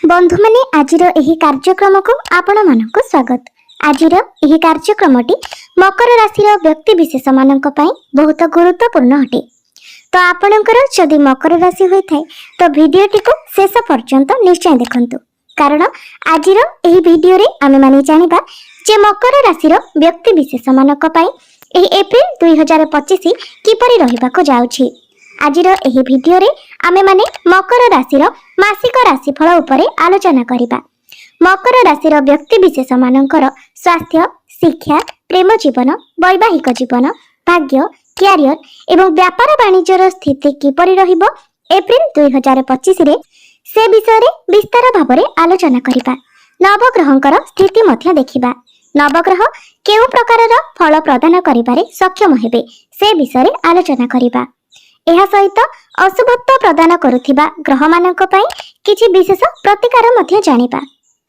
बंधु माने आजिर एही कार्यक्रम को आपण मानक स्वागत। आजिर एही कार्यक्रमटी मकर राशि व्यक्ति विशेष मानक पई बहुत गुरुत्वपूर्ण अटे। तो आपणकर जदि मकर राशि होई थाए तो वीडियोटी को शेष पर्यंत निश्चय देखंतु, कारण आजिर एही वीडियो रे आमे माने जानिबा जे मकर राशि व्यक्ति विशेष मानक पई एही एप्रिल 2025 किपरि रहिबाको जाउछि। आजिर एही वीडियो रे आमे माने मकर राशि मासिक राशिफल उपरे आलोचना करिबा। मकर राशि व्यक्ति विशेष मानकर स्वास्थ्य, शिक्षा, प्रेम जीवन, वैवाहिक जीवन, भाग्य, क्यारियर एवं व्यापार वाणिज्यर स्थिति किपरि रहिबो एप्रिल 2025 रे से विषय रे विस्तार भाबरे आलोचना करिबा। नवग्रहंकर स्थिति मध्य देखिबा। नवग्रह केउ प्रकारर फल प्रदान करिबारे सक्षम हेबे से विषय रे आलोचना करिबा। एहा सहित अशुभत्व प्रदान करुथिबा ग्रह मानक पई किछि विशेष प्रतिकार मध्य जानिबा।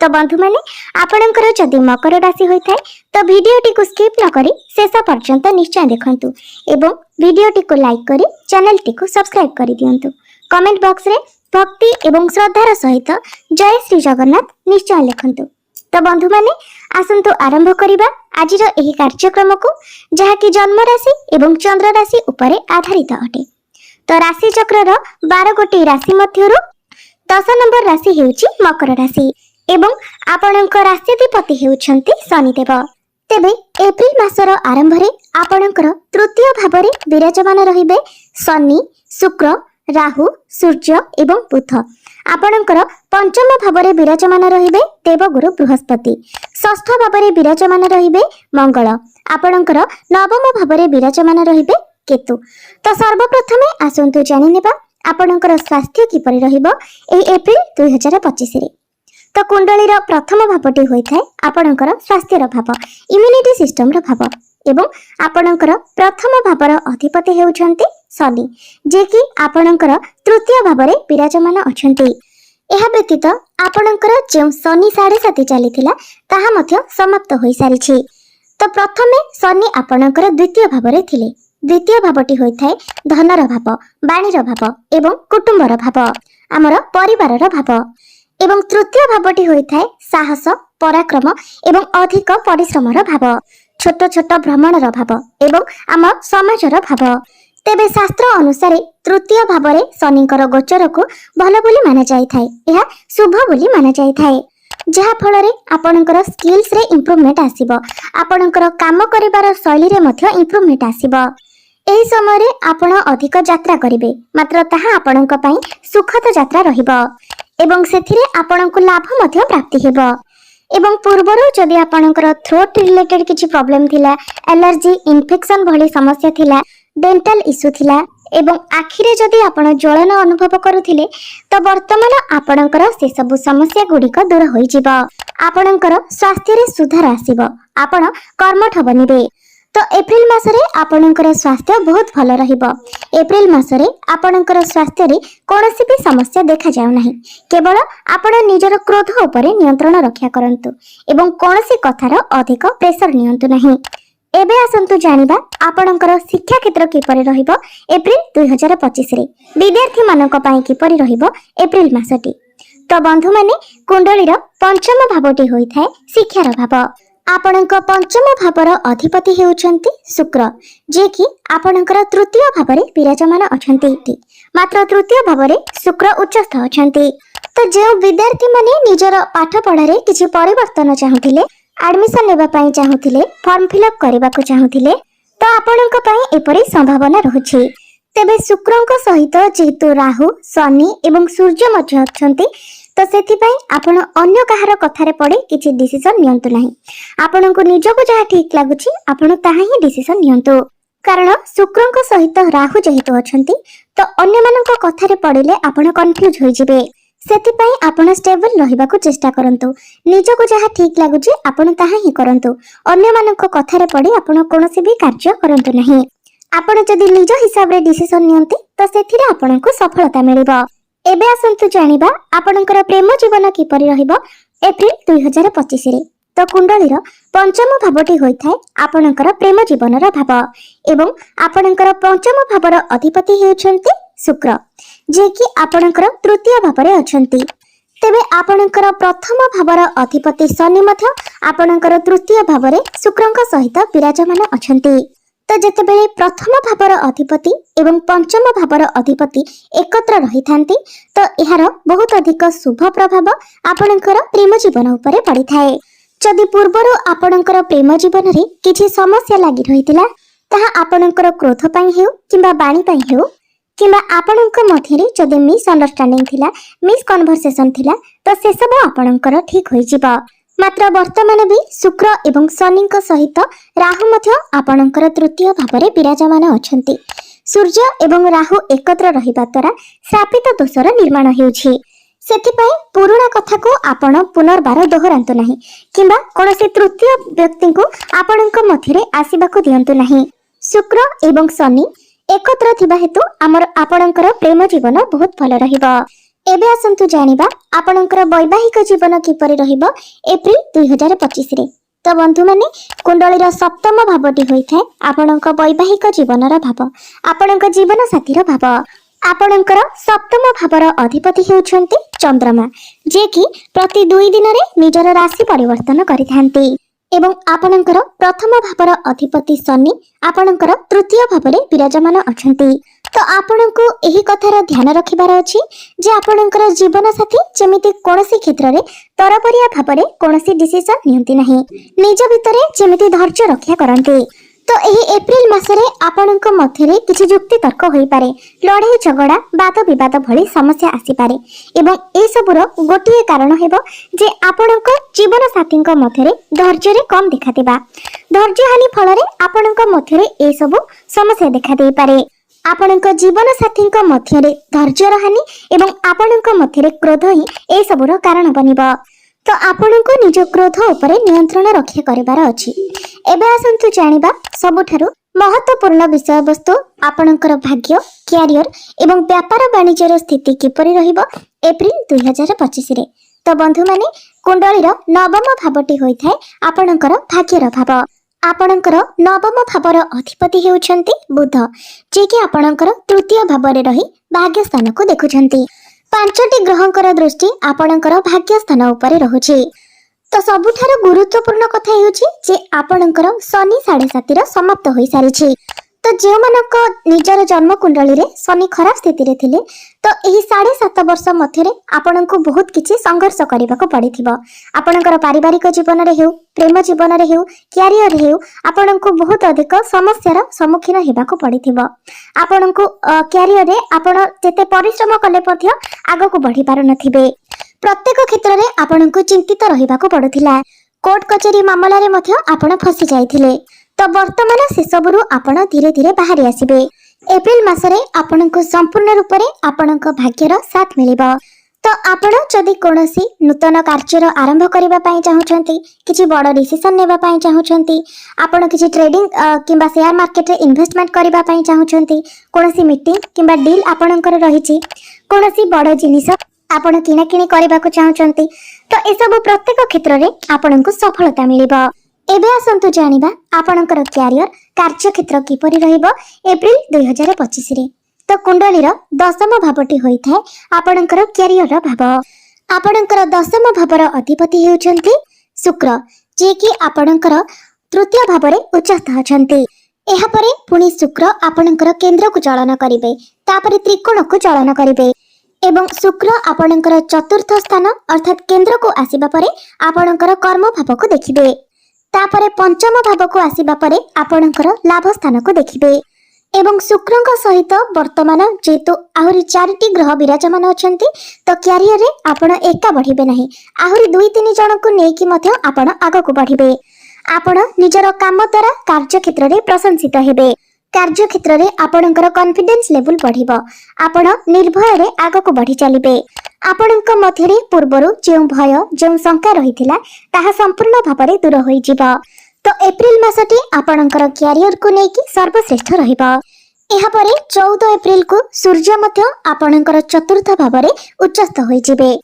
तो बंधु माने आपणकर जदि मकर राशि होई थाए तो वीडियोटी को स्किप न करी शेष पर्यंत निश्चय देखंतु एवं वीडियोटी को लाइक करी चैनलटी को सब्सक्राइब करि दियंतु। कमेंट बॉक्स रे भक्ति एवं श्रद्धार सहित जय श्री जगन्नाथ निश्चय लिखंतु। तो बंधु माने आसंतु आरंभ करिबा आजिर एही कार्यक्रम को, जहा कि जन्म राशि एवं चंद्र राशि उपरे आधारित अटे। तो राशि चक्र 12 गोटी राशि मध्यरु 10 नंबर राशि हेउची मकर राशि एवं आपणक राशिधिपति हेउछंती शनिदेव। तेबे एप्रिल मासर आरंभ रे आपणकर तृतीय भाव रे विराजमान रहिबे शनि, शुक्र, राहु, सूर्य एवं बुध। आपणकर पंचम भाव रे विराजमान रहिबे देवगुरु बृहस्पति। षष्ठ भाव रे विराजमान रहिबे मंगल। आपणकर नवम भाव रे विराजमान रहिबे केतु। तो सर्वप्रथमे आसंतु जानि नेबा आपणकर स्वास्थ्य किपरि रहिबो एही एप्रिल 2025 रे। तो कुंडली प्रथम भावटी होई थाए आपणकर स्वास्थ्य भाव, इम्यूनिटी सिस्टम भाव एवं आपणकर प्रथम भावर अधिपति हेउछंती शनि, जे कि आपणकर तृतीय भाव रे विराजमान अछंती। एहा व्यतीत आपणकर जे शनि 7.5 चलीथिला ताहा मध्य समाप्त होई सारिछि। तो प्रथमे शनि आपणकर द्वितीय भाव रे थिले। द्वितीय भावटी होई थाए धनर भाव, वाणीर भाव एवं कुटुंबर भाव, आमर परिवारर भाव। एवं तृतीय भावटी होई थाए साहस, पराक्रम एवं अधिक परिश्रमर भाव, छोट छोट भ्रमणर भाव एवं आम समाजर भाव। तेबे शास्त्र अनुसार तृतीय भाव रे शनिकर गोचर को भल बोली माना जाई थाए, एहा शुभ बोली माना जाई थाए, जहा फल रे आपणकर स्किल्स रे इंप्रूवमेंट आसीबो, आपणकर काम करिवार शैली रे मध्य इंप्रूवमेंट आसीबो। एही समय रे आपण अधिक यात्रा करिवे, मात्र ताहा आपणक पई सुखद यात्रा रहिबो एवं सेथिरे आपणक लाभ मध्य प्राप्ति हेबो। एवं पूर्वरु जदि आपणकर थ्रोट रिलेटेड किछि प्रॉब्लम थिला, एलर्जी, इन्फेक्शन भली समस्या थिला, डेंटल इश्यू थिला एवं आखिरे जदि आपण ज्वलन अनुभव करुथिले तो वर्तमान आपणकर से सब समस्या गुडिक दूर होई जिवो। आपणकर स्वास्थ्य रे सुधार आसीबो, आपण कर्मठ बनिबे। तो एप्रिल मासरे आपणकर स्वास्थ्य बहुत भल रहिबो। एप्रिल मासरे आपणकर स्वास्थ्य रे कोनोसी भी समस्या देखा जाउ नाही। केवल आपण निजर क्रोध उपरे नियंत्रण रक्षा करंतु एवं कोनोसी कथार अधिक प्रेशर नियंतु नाही। एबे आसंतु जानिबा आपणकर शिक्षा क्षेत्र किपरि रहिबो एप्रिल 2025 रे। विद्यार्थी मानक पई किपरि रहिबो एप्रिल मासटी। तो बंधु माने कुंडलीर पंचम भावटी होई थाए शिक्षार भाव। आपणक पंचम भावर अधिपति हेउछंती शुक्र, जे कि आपणकर तृतीय भाव रे विराजमान अछंती, मात्र तृतीय भाव रे शुक्र उच्चस्थ अछंती। तो जे विद्यार्थी माने निजर पाठ पढ़ा रे किछि परिवर्तन चाहुथिले, एडमिशन लेबा पई चाहुथिले, फॉर्म फिलअप करबा को चाहुथिले, तो आपणक पई एपरि संभावना रहुछि। तेबे शुक्रंक सहित जेतु राहु, शनि एवं सूर्य मध्य अछंती, तो सेथिपई आपण अन्य कहार कथारे पड़े किछि डिसिजन नियंतु नाही। आपणको निजको जहा ठीक लागुछि आपण ताहा ही डिसिजन नियंतु, कारण शुक्रंक सहित राहु जेहेतु अछंती तो अन्य मानक कथारे पड़िले आपण कंफ्यूज होई जिवे। सेथिपई आपण स्टेबल रहिबाको चेष्टा करंतु, निजको जहा ठीक लागुछि आपण ताहा ही करंतु, अन्य मानक कथारे पड़ि आपण कोनोसी भी कार्य करंतु नाही। आपण जदि निज हिसाब रे डिसिजन नियंती तो सेथिरे आपणको सफलता मिलिबो। एबे आसंतु जानिबा आपणकर प्रेम जीवन किपरि रहिबो एप्रिल 2025 रे। तो कुंडलीर पंचम भावटी होई थाए आपणकर प्रेम जीवनर भाव एवं आपणकर पंचम भावर अधिपति हेउछंती शुक्र, जे कि आपणकर तृतीय भाव रे अछंती। तेबे आपणकर प्रथम भावर अधिपति शनि मध्य आपणकर तृतीय भावरे शुक्रଙ୍କ सहित विराजमान अछंती। तो जेतेबेले प्रथम भावर अधिपति एवं पंचम भावर अधिपति एकत्र रही थांती तो एहार बहुत अधिक शुभ प्रभाव आपणकर प्रेम जीवन उपरे पड़ी थाए। जदि पूर्वरु आपणकर प्रेम जीवन रे किछि समस्या लागि रहितिला ताहा आपणकर क्रोध पई हेउ किंबा बाणी पई हेउ किंबा आपणक मध्यरे जदि मिसअंडरस्टैंडिंग थिला मिसकन्वर्सेशन थिला तो से सब आपणकर ठीक होई जिबा। मात्र वर्तमान भी शुक्र एवं शनि सहित राहु मध्य आपणकर तृतीय भावरे विराजमान अछंती। सूर्य एवं राहु एकत्र रहिबा द्वारा श्रापित दोषर निर्माण हेउछि। सेथिपई पुराणा कथा को आपण पुनर्बार दोहरांतु नाही किंबा कोनोसी तृतीय व्यक्ति को आपणक मध्यरे आसीबाको दियंतु नाही। शुक्र एवं शनि एकत्र थिबा हेतु आमर आपणकर प्रेम जीवन बहुत भल रहिबो। एबे आसंतु जानिबा आपणकर वैवाहिक जीवन किपरि रहिबो एप्रिल 2025 रे। तो बंधु माने कुंडलीर सप्तम भावटी होइथाय आपणक वैवाहिक जीवनर भाव, आपणक जीवन साथीर भाव। आपणकर सप्तम भावर अधिपति हेउछन्ति चंद्रमा, जे कि प्रति 2 दिन रे निजर राशि परिवर्तन करिथांती एवं आपणकर प्रथम भावर अधिपति शनि आपणकर तृतीय भावरे विराजमान अछंती। तो आपणको एही कथार ध्यान रखिबार अछि जे आपणकर जीवन साथी जेमिति कोनोसी क्षेत्र रे तरबरिया भावरे कोनोसी डिसिजन नियंती नाही, निज भितरे जेमिति धैर्य रक्षा करंती। तो एही एप्रिल मासरे आपणक मध्यरे किछि जुक्ति तर्क होई पारे, लड़ाई झगड़ा वाद विवाद भली समस्या आसी पारे एवं ए सबुर गोटिए कारण हेबो जे आपणक जीवन साथींक मध्यरे धैर्य रे कम दिखातिबा। धैर्य हानि फलरे आपणक मध्यरे ए सबु समस्या देखा देई पारे। आपणक जीवन साथींक मध्यरे धैर्य हानि एवं आपणक मध्यरे क्रोध ही ए सबुर कारण बनिबो। तो आपणको निज क्रोध उपरे नियंत्रण रक्षा करिबार अछि। एबे आसंतु जानिबा सबुठारु महत्वपूर्ण विषय वस्तु आपणकर भाग्य, कैरियर एवं व्यापार वाणिज्यर स्थिति किपरि रहिबो एप्रिल 2025 रे। तो बंधु माने कुंडलीर नवम भावटी होइथाय आपणकर भाग्यर भाव। आपणकर नवम भावर अधिपति हेउछन्ति बुध, जे कि आपणकर तृतीय भावरे रही भाग्य स्थान को देखुछन्ति। 5टी ग्रहंकर दृष्टि आपणकर भाग्य स्थान उपरे रहुछि। तो सबुठार गुरुत्वपूर्ण कथा हेउछि जे आपणकर शनि 7.5 समाप्त होई सारिछि। तो जे मानक निजर जन्म कुंडली रे शनि खराब स्थिति रे थिले तो एही 7.5 वर्ष मध्यरे आपणको बहुत किछि संघर्ष करबाको पड़िथिबो। आपणकर पारिवारिक जीवन रे हेउ, प्रेम जीवन रे हेउ, कैरियर रे हेउ आपणको बहुत अधिक समस्यार सम्मुखीन हेबाको पड़िथिबो। आपणको कैरियर रे आपण जेते परिश्रम कले पथ्य आगो को बढ़ी पार नथिबे। प्रत्येक क्षेत्र रे आपणको चिंतित रहिबाको पड़ुथिला। कोर्ट कचेरी मामला रे मध्य आपण फसी जाइथिले। तो वर्तमान से सबुरु आपण धीरे धीरे बाहरी आसीबे। एप्रिल मासरे आपणको संपूर्ण रूप रे आपणको भाग्यर साथ मिलिबो। तो आपण जदि कोनोसी नूतन कार्यर आरंभ करिबा पई चाहुचंती, किछि बड़ डिसिजन नेबा पई चाहुचंती, आपण किछि ट्रेडिंग किंबा शेयर मार्केट रे इन्वेस्टमेंट करिबा पई चाहुचंती, कोनोसी मीटिंग किंबा डील आपणकर रहिछि, कोनोसी बड़ जिनिस आपण किना किनी करिबा को चाहुचंती तो ए सब प्रत्येक क्षेत्र रे आपणको सफलता मिलिबो। एबे आसंतु जानिबा आपणकर कैरियर कार्य क्षेत्र किपरि रहिबो एप्रिल 2025 रे। तो कुंडलीर दशम भावटी होइथाय आपणकर कैरियर भाव। आपणकर दशम भावर अधिपति हेउछन्ति शुक्र, जे कि आपणकर तृतीय भावरे उच्चस्थ अछन्ति। एहा परे पुनी शुक्र आपणकर केंद्र को चलन करिवे, तापरे त्रिकोण को चलन करिवे एवं शुक्र आपणकर चतुर्थ स्थान अर्थात केंद्र को आसीबा परे आपणकर कर्म भाव को देखिबे। तापरे पंचम भाव को आसीबा परे आपणकर लाभ स्थान को देखिबे एवं शुक्रଙ୍କ सहित वर्तमान जेतु आहुरी 4टी ग्रह विराजमान अछंती तो कैरियर रे आपण एका बढ़िबे नाही, आहुरी 2-3 जन को नेकी मध्य आपण आगो को बढ़िबे। आपण निजर काम द्वारा कार्य क्षेत्र रे प्रशंसित हेबे। कार्य क्षेत्र रे आपणकर कॉन्फिडेंस लेवल बढ़िबो। आपण निर्भय रे आगो को बढ़ी चलिबे। आपणଙ୍କ मध्यरे पूर्वरु जे भय जे शंका रहिथिला ताहा संपूर्ण भाबरे दूर होई जिवो। तो एप्रिल मासटी आपणकर कैरियर को नेकी सर्वश्रेष्ठ रहिबो। एहा परे 14 एप्रिल को सूर्य मध्य आपणकर चतुर्थ भाबरे उच्चस्थ होई जिबे।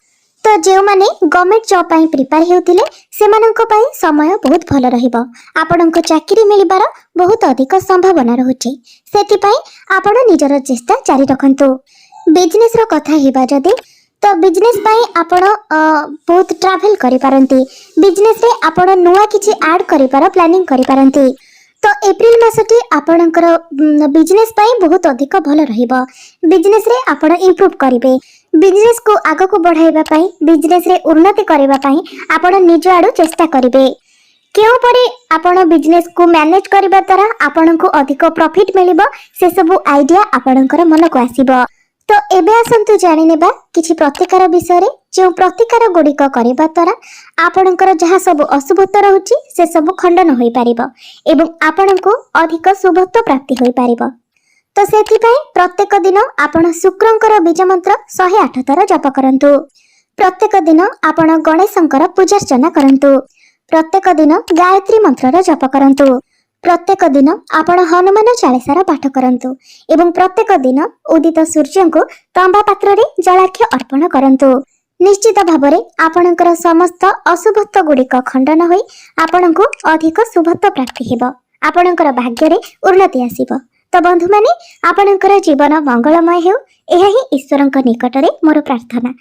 तो जे माने गवर्नमेंट जॉब पई प्रिपेयर हेउतिले सेमानंक पई समय बहुत भल रहिबो। आपणଙ୍କ चाकरी मिलिबार बहुत अधिक संभावना रहुछि, सेति पई आपण निजर चेष्टा जारी रखंतु। बिजनेस रो कथा हेबा जदि तो बिजनेस पाई आपण बहुत ट्रैवल करि पारंती, बिजनेस रे आपण नुआ किछि ऐड करि पार प्लानिंग करि पारंती। तो एप्रिल मासटी आपणकर बिजनेस पाई बहुत अधिक भल रहिबो। बिजनेस रे आपण इंप्रूव करिवे, बिजनेस को आगो को बढ़ाइबा पाई, बिजनेस रे उन्नति करिबा पाई आपण निज आडू चेष्टा करिवे। केउ परे आपण बिजनेस को मैनेज करिबा द्वारा आपण को अधिक प्रॉफिट मिलिबो, से सब आइडिया आपणकर मन को आसीबो। तो एबे आसंतु जानि नेबा किछि प्रतिकार विषय रे, जो प्रतिकार गुड़िक करिबा द्वारा आपणकर जहाँ सब अशुभत्व रहुछि से सब खंडन होई पारिबो एवं आपण को अधिक शुभत्व प्राप्ति होई पारिबो। तो सेथिपाई प्रत्येक दिन आपण शुक्रंकर बीज मंत्र 108 थर जप करंतु। प्रत्येक दिन आपण गणेशंकर पूजार्चना करंतु। प्रत्येक दिन गायत्री मंत्र जप करंतु। प्रत्येक दिन आपण हनुमान चालीसार पाठ करंतु एवं प्रत्येक दिन उदित सूर्य को तांबा पात्र रे जलाख्य अर्पण करंतु। निश्चित भाବରେ आपणकर समस्त अशुभत्व गुड़िक खंडन होई आपण को अधिक शुभत्व प्राप्ति हेबो, आपणकर भाग्य रे उन्नति आसीबो। तो बंधु माने आपणकर जीवन मंगलमय हेउ, एहा ही ईश्वरक निकट रे मोर प्रार्थना।